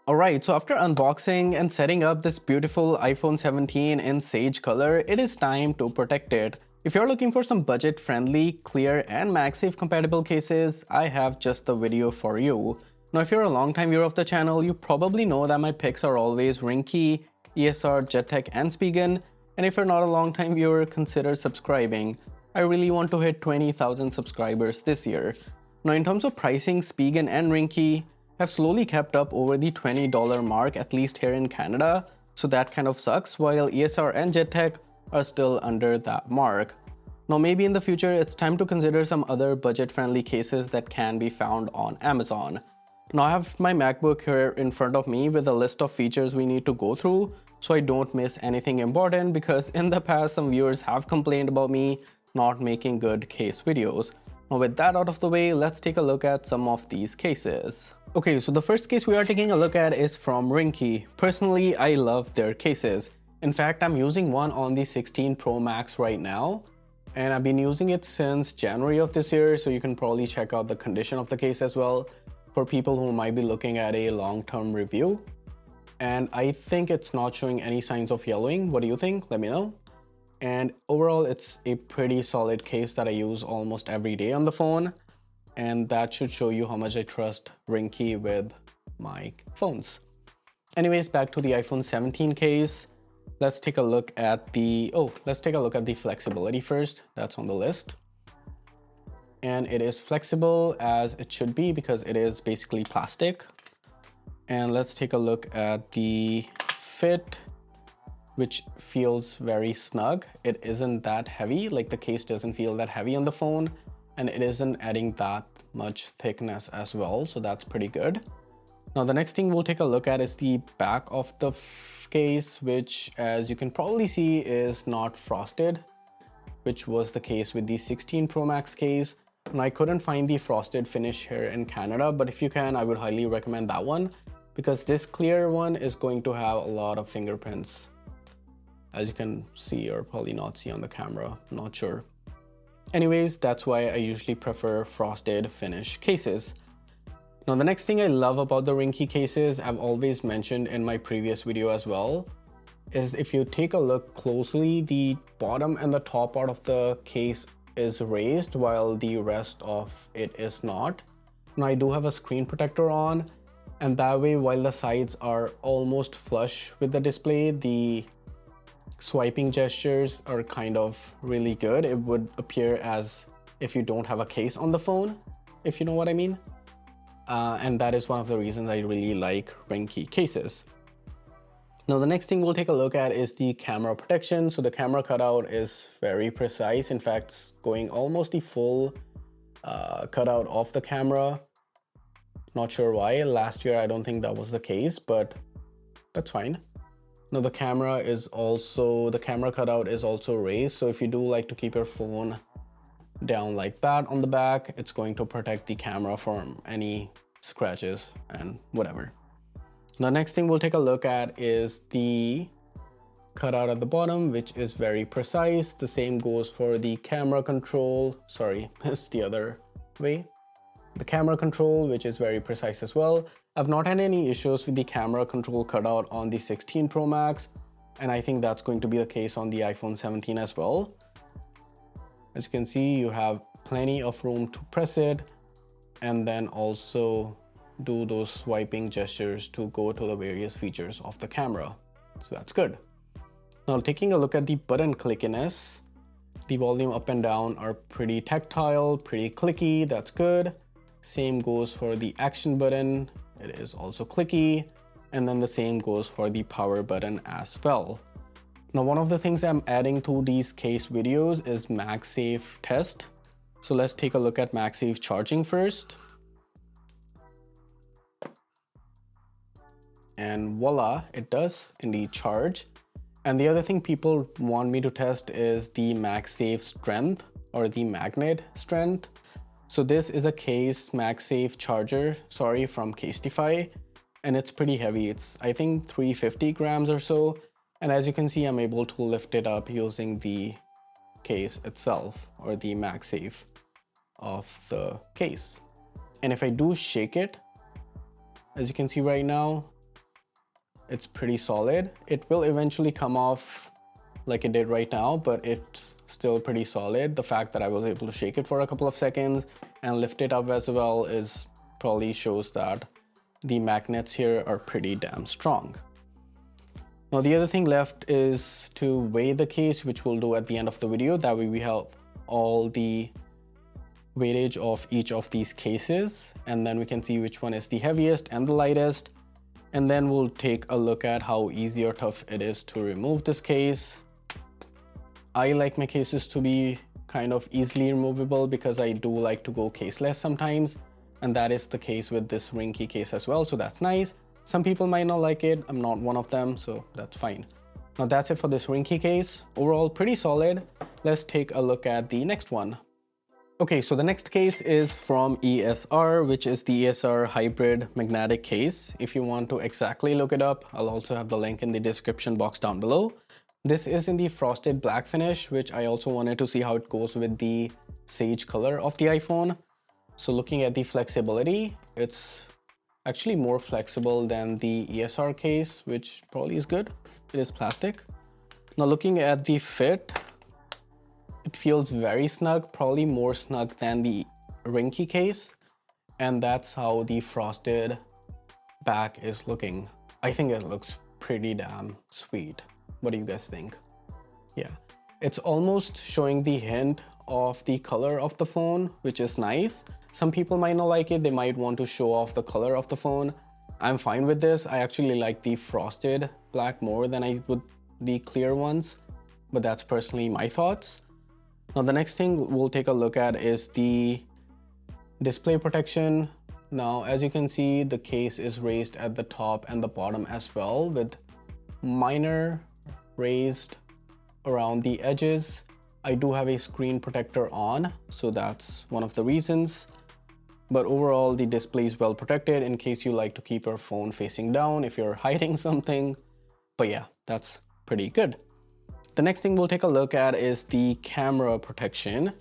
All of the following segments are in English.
Alright, so after unboxing and setting up this beautiful iPhone 17 in sage color, it is time to protect it. If you're looking for some budget-friendly, clear, and MagSafe compatible cases, I have just the video for you. Now if you're a long-time viewer of the channel, you probably know that my picks are always Ringke, ESR, JETech, and Spigen, and if you're not a long-time viewer, consider subscribing. I really want to hit 20,000 subscribers this year. Now in terms of pricing, Spigen and Ringke have slowly kept up over the $20 mark, at least here in Canada, so that kind of sucks, while ESR and JETech are still under that mark. Now maybe in the future it's time to consider some other budget-friendly cases that can be found on Amazon. Now I have my MacBook here in front of me with a list of features we need to go through so I don't miss anything important, because in the past some viewers have complained about me not making good case videos. Now with that out of the way, let's take a look at some of these cases. Okay, so the first case we are taking a look at is from Ringke. Personally, I love their cases. In fact, I'm using one on the 16 Pro Max right now, and I've been using it since January of this year, so you can probably check out the condition of the case as well for people who might be looking at a long-term review. And I think it's not showing any signs of yellowing. What do you think? Let me know. And overall, it's a pretty solid case that I use almost every day on the phone. And that should show you how much I trust Ringke with my phones. Anyways, back to the iPhone 17 case. Let's take a look at the flexibility first. That's on the list. And it is flexible as it should be because it is basically plastic. And let's take a look at the fit, which feels very snug. It isn't that heavy, like the case doesn't feel that heavy on the phone, and it isn't adding that much thickness as well, so that's pretty good. Now the next thing we'll take a look at is the back of the case, which as you can probably see is not frosted, which was the case with the 16 Pro Max case. And I couldn't find the frosted finish here in Canada, but if you can, I would highly recommend that one, because this clear one is going to have a lot of fingerprints, as you can see or probably not see on the camera, I'm not sure. Anyways, that's why I usually prefer frosted finish cases. Now the next thing I love about the Ringke cases, I've always mentioned in my previous video as well, is if you take a look closely, the bottom and the top part of the case is raised while the rest of it is not. Now I do have a screen protector on, and that way while the sides are almost flush with the display, the swiping gestures are kind of really good. It would appear as if you don't have a case on the phone, if you know what I mean. And that is one of the reasons I really like Ringke cases. Now the next thing we'll take a look at is the camera protection. So the camera cutout is very precise. In fact, it's going almost the full cutout of the camera. Not sure why. Last year I don't think that was the case, but that's fine. Now the camera cutout is also raised, so if you do like to keep your phone down like that on the back, it's going to protect the camera from any scratches and whatever. The next thing we'll take a look at is the cutout at the bottom, which is very precise. The same goes for the camera control. Sorry, it's the other way. The camera control, which is very precise as well. I've not had any issues with the camera control cutout on the 16 Pro Max, and I think that's going to be the case on the iPhone 17 as well. As you can see, you have plenty of room to press it and then also do those swiping gestures to go to the various features of the camera. So that's good. Now taking a look at the button clickiness, the volume up and down are pretty tactile, pretty clicky, that's good. Same goes for the action button, it is also clicky, and then the same goes for the power button as well. Now one of the things I'm adding to these case videos is Magsafe test. So let's take a look at Magsafe charging first. And voila, it does indeed charge. And the other thing people want me to test is the Magsafe strength or the magnet strength. So this is a case Magsafe charger, from Casetify, and it's pretty heavy. It's I think 350 grams or so. And as you can see, I'm able to lift it up using the case itself or the Magsafe of the case. And if I do shake it, as you can see right now, it's pretty solid. It will eventually come off like it did right now, but it's still pretty solid. The fact that I was able to shake it for a couple of seconds and lift it up as well is probably shows that the magnets here are pretty damn strong. Now the other thing left is to weigh the case, which we'll do at the end of the video. That way we have all the weightage of each of these cases, and then we can see which one is the heaviest and the lightest. And then we'll take a look at how easy or tough it is to remove this case. I like my cases to be kind of easily removable because I do like to go caseless sometimes. And that is the case with this Ringke case as well, so that's nice. Some people might not like it, I'm not one of them, so that's fine. Now that's it for this Ringke case. Overall, pretty solid. Let's take a look at the next one. Okay, so the next case is from ESR, which is the ESR hybrid magnetic case. If you want to exactly look it up, I'll also have the link in the description box down below. This is in the frosted black finish, which I also wanted to see how it goes with the sage color of the iPhone. So looking at the flexibility, it's actually more flexible than the ESR case, which probably is good. It is plastic. Now looking at the fit, it feels very snug, probably more snug than the Ringke case. And that's how the frosted back is looking. I think it looks pretty damn sweet. What do you guys think? Yeah, it's almost showing the hint of the color of the phone, which is nice. Some people might not like it. They might want to show off the color of the phone. I'm fine with this. I actually like the frosted black more than I would the clear ones, but that's personally my thoughts. Now the next thing we'll take a look at is the display protection. Now, as you can see, the case is raised at the top and the bottom as well, with minor raised around the edges. I do have a screen protector on, so that's one of the reasons. But overall, the display is well protected in case you like to keep your phone facing down if you're hiding something. But yeah, that's pretty good. The next thing we'll take a look at is the camera protection,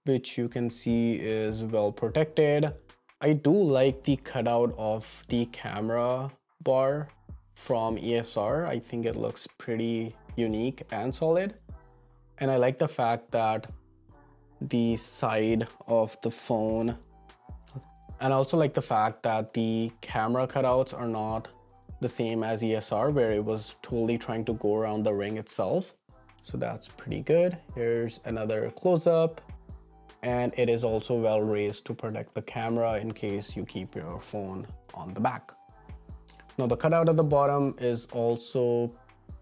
which you can see is well protected. I do like the cutout of the camera bar from ESR. I think it looks pretty unique and solid. And I like the fact that the side of the phone, and I also like the fact that the camera cutouts are not the same as ESR, where it was totally trying to go around the ring itself. So that's pretty good. Here's another close-up, and it is also well raised to protect the camera in case you keep your phone on the back. Now the cutout at the bottom is also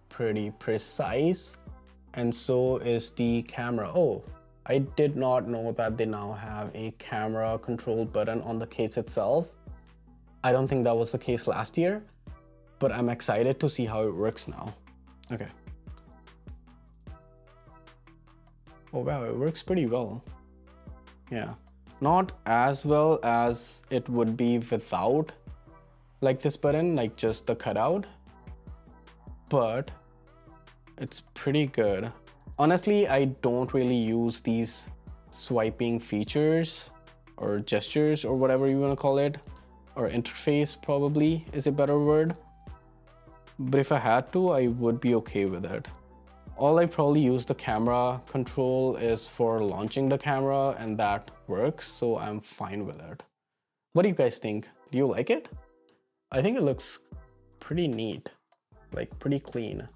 pretty precise, and so is the camera. Oh, I did not know that they now have a camera control button on the case itself. I don't think that was the case last year, but I'm excited to see how it works now. Okay. Oh wow, it works pretty well. Yeah, not as well as it would be without like this button, like just the cutout, but it's pretty good. Honestly, I don't really use these swiping features or gestures or whatever you want to call it, or interface probably is a better word. But if I had to, I would be okay with it. All I probably use the camera control is for launching the camera, and that works, so I'm fine with it. What do you guys think? Do you like it? I think it looks pretty neat, like pretty clean.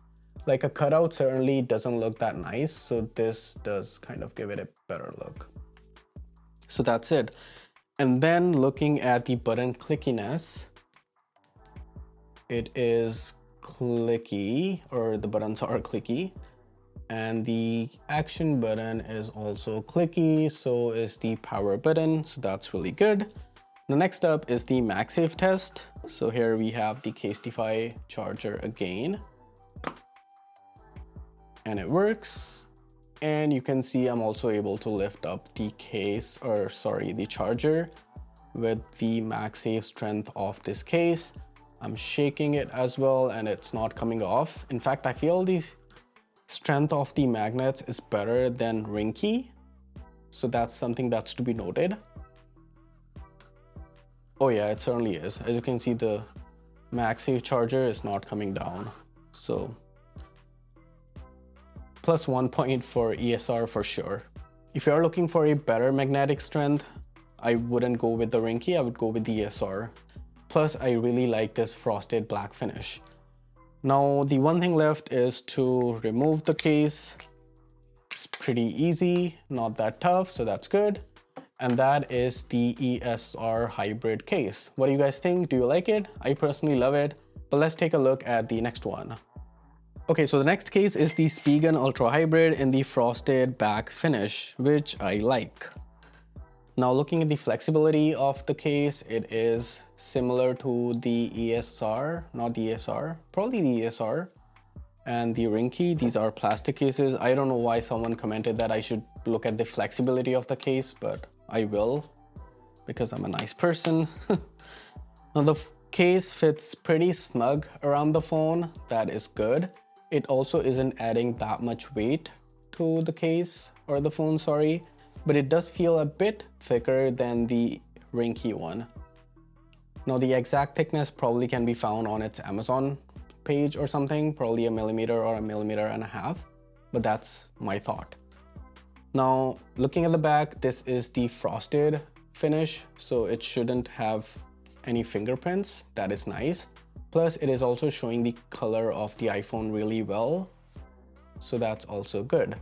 Like a cutout certainly doesn't look that nice, so this does kind of give it a better look. So that's it. And then looking at the button clickiness, it is clicky, or the buttons are clicky, and the action button is also clicky, so is the power button, so that's really good. The next up is the Magsafe test. So here we have the Casetify charger again, and it works. And you can see I'm also able to lift up the case, or sorry, the charger with the Magsafe strength of this case. I'm shaking it as well, and it's not coming off. In fact, I feel the strength of the magnets is better than Ringke, so that's something that's to be noted. Oh yeah, it certainly is. As you can see, the Magsafe charger is not coming down. So plus 1 point for ESR for sure. If you are looking for a better magnetic strength, I wouldn't go with the Ringke, I would go with the ESR. Plus, I really like this frosted black finish. Now, the one thing left is to remove the case. It's pretty easy, not that tough, so that's good. And that is the ESR hybrid case. What do you guys think? Do you like it? I personally love it, but let's take a look at the next one. Okay, so the next case is the Spigen Ultra Hybrid in the frosted back finish, which I like. Now looking at the flexibility of the case, it is similar to the ESR, not the ESR, probably the ESR and the Ringke. These are plastic cases. I don't know why someone commented that I should look at the flexibility of the case, but I will because I'm a nice person. Now the case fits pretty snug around the phone. That is good. It also isn't adding that much weight to the case or the phone, sorry, but it does feel a bit thicker than the Ringke one. Now the exact thickness probably can be found on its Amazon page or something, probably 1 millimeter or 1.5 millimeters, but that's my thought. Now looking at the back, this is the frosted finish, so it shouldn't have any fingerprints. That is nice. Plus, it is also showing the color of the iPhone really well, so that's also good.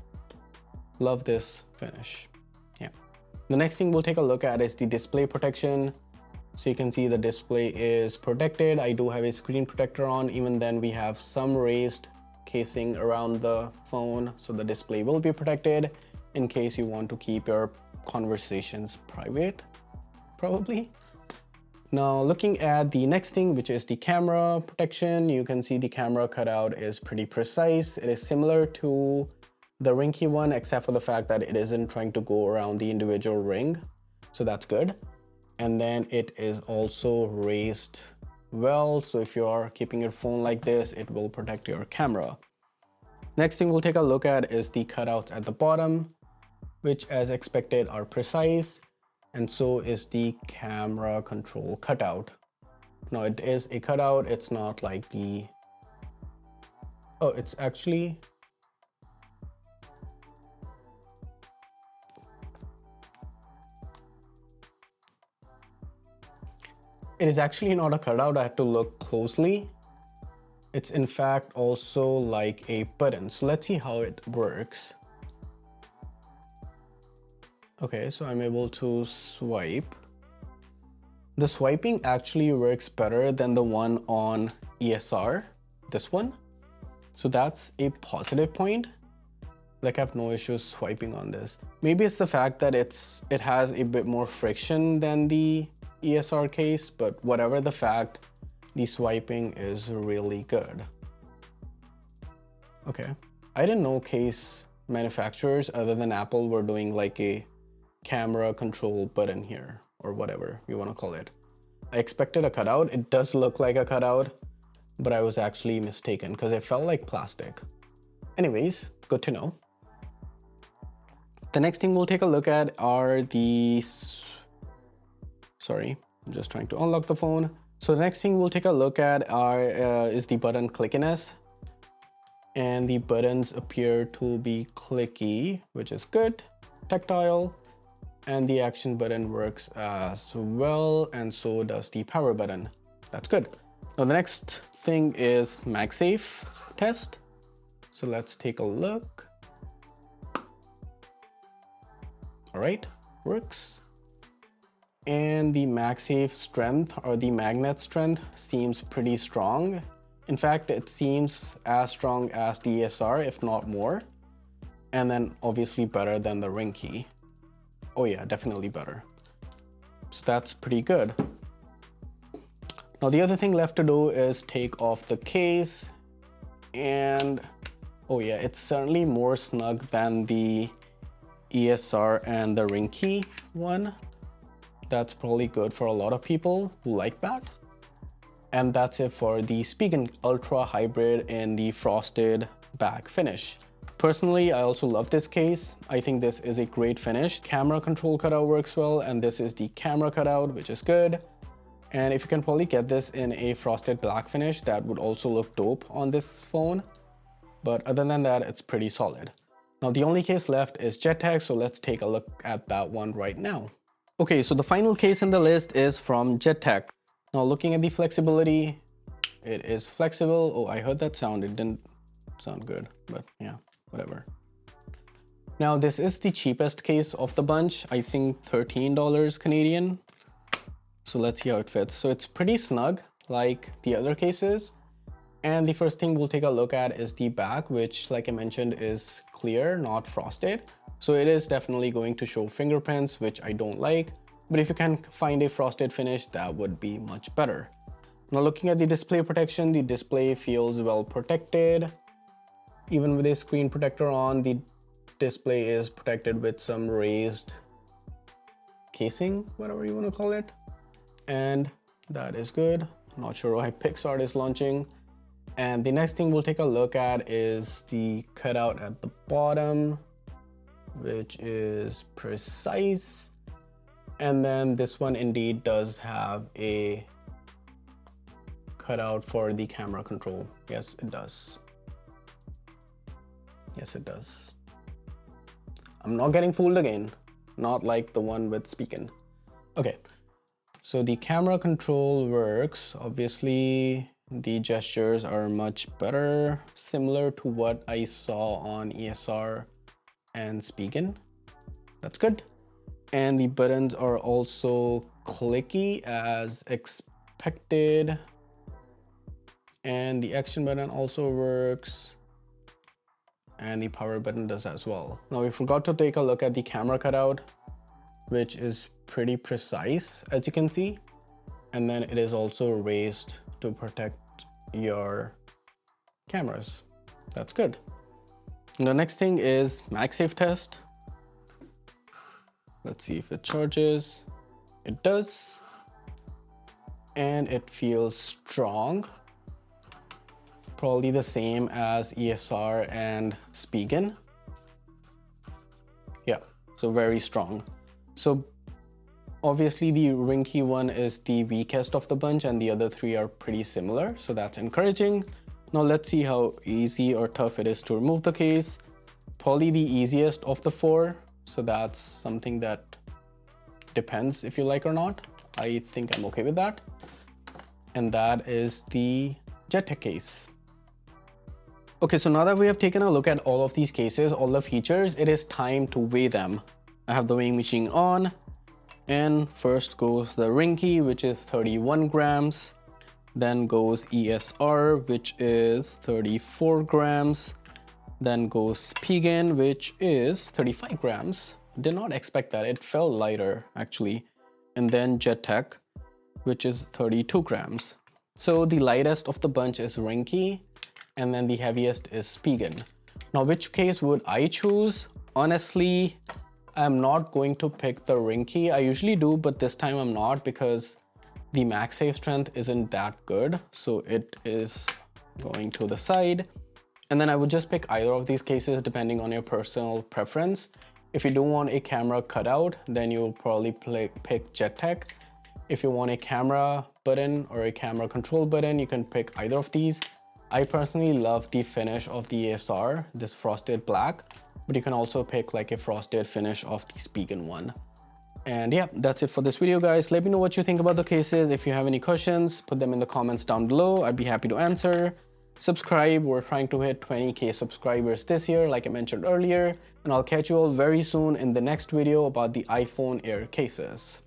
Love this finish. Yeah. The next thing we'll take a look at is the display protection. So you can see the display is protected. I do have a screen protector on. Even then, we have some raised casing around the phone, so the display will be protected in case you want to keep your conversations private, probably. Now looking at the next thing, which is the camera protection, you can see the camera cutout is pretty precise. It is similar to the Ringke one, except for the fact that it isn't trying to go around the individual ring. So that's good. And then it is also raised well. So if you are keeping your phone like this, it will protect your camera. Next thing we'll take a look at is the cutouts at the bottom, which as expected are precise. And so is the camera control cutout. Now it is a cutout, it's not like the, oh, it's actually, it is actually not a cutout. I have to look closely. It's in fact also like a button. So let's see how it works. Okay, so I'm able to swipe. The swiping actually works better than the one on ESR, this one. So that's a positive point. Like I have no issues swiping on this. Maybe it's the fact that it has a bit more friction than the ESR case, but whatever the fact, the swiping is really good. Okay, I didn't know case manufacturers other than Apple were doing like a camera control button here, or whatever you want to call it. I expected a cutout. It does look like a cutout, but I was actually mistaken because it felt like plastic. Anyways, good to know. The next thing we'll take a look at are these, sorry, I'm just trying to unlock the phone. So the next thing we'll take a look at is the button clickiness. And the buttons appear to be clicky, which is good, tactile. And the action button works as well, and so does the power button. That's good. Now the next thing is Magsafe test. So let's take a look. All right, works. And the Magsafe strength, or the magnet strength, seems pretty strong. In fact, it seems as strong as the ESR, if not more. And then obviously better than the Ringke. Oh yeah, definitely better. So that's pretty good. Now the other thing left to do is take off the case, and oh yeah, it's certainly more snug than the ESR and the Ringke one. That's probably good for a lot of people who like that. And that's it for the Spigen Ultra Hybrid in the frosted back finish. Personally, I also love this case. I think this is a great finish. Camera control cutout works well, and this is the camera cutout, which is good. And if you can probably get this in a frosted black finish, that would also look dope on this phone. But other than that, it's pretty solid. Now the only case left is JETech, so let's take a look at that one right now. Okay, so the final case in the list is from JETech. Now looking at the flexibility, it is flexible. Oh, I heard that sound. It didn't sound good, but yeah, whatever. Now this is the cheapest case of the bunch. I think $13 Canadian. So let's see how it fits. So it's pretty snug like the other cases. And the first thing we'll take a look at is the back, which like I mentioned is clear, not frosted. So it is definitely going to show fingerprints, which I don't like. But if you can find a frosted finish, that would be much better. Now looking at the display protection, the display feels well protected. Even with a screen protector on, the display is protected with some raised casing, whatever you want to call it. And that is good. Not sure why PixArt is launching. And the next thing we'll take a look at is the cutout at the bottom, which is precise. And then this one indeed does have a cutout for the camera control. Yes, it does. Yes, it does. I'm not getting fooled again. Not like the one with Spigen. Okay, so the camera control works. Obviously, the gestures are much better, similar to what I saw on ESR and Spigen. That's good. And the buttons are also clicky as expected. And the action button also works. And the power button does as well. Now we forgot to take a look at the camera cutout, which is pretty precise, as you can see. And then it is also raised to protect your cameras. That's good. And the next thing is Magsafe test. Let's see if it charges. It does. And it feels strong. Probably the same as ESR and Spigen. Yeah, so very strong. So obviously the Ringke one is the weakest of the bunch and the other three are pretty similar. So that's encouraging. Now let's see how easy or tough it is to remove the case. Probably the easiest of the four. So that's something that depends if you like or not. I think I'm okay with that. And that is the JETech case. Okay, so now that we have taken a look at all of these cases, all the features, it is time to weigh them. I have the weighing machine on, and first goes the Ringke, which is 31 grams. Then goes ESR, which is 34 grams. Then goes Spigen, which is 35 grams. Did not expect that, it felt lighter actually. And then JETech, which is 32 grams. So the lightest of the bunch is Ringke, and then the heaviest is Spigen. Now, which case would I choose? Honestly, I'm not going to pick the Ringke. I usually do, but this time I'm not because the Magsafe strength isn't that good. So it is going to the side. And then I would just pick either of these cases depending on your personal preference. If you don't want a camera cutout, then you'll probably pick JETech. If you want a camera button or a camera control button, you can pick either of these. I personally love the finish of the ESR, this frosted black, but you can also pick like a frosted finish of the Spigen one. And yeah, that's it for this video, guys. Let me know what you think about the cases. If you have any questions, put them in the comments down below. I'd be happy to answer. Subscribe. We're trying to hit 20K subscribers this year, like I mentioned earlier. And I'll catch you all very soon in the next video about the iPhone Air cases.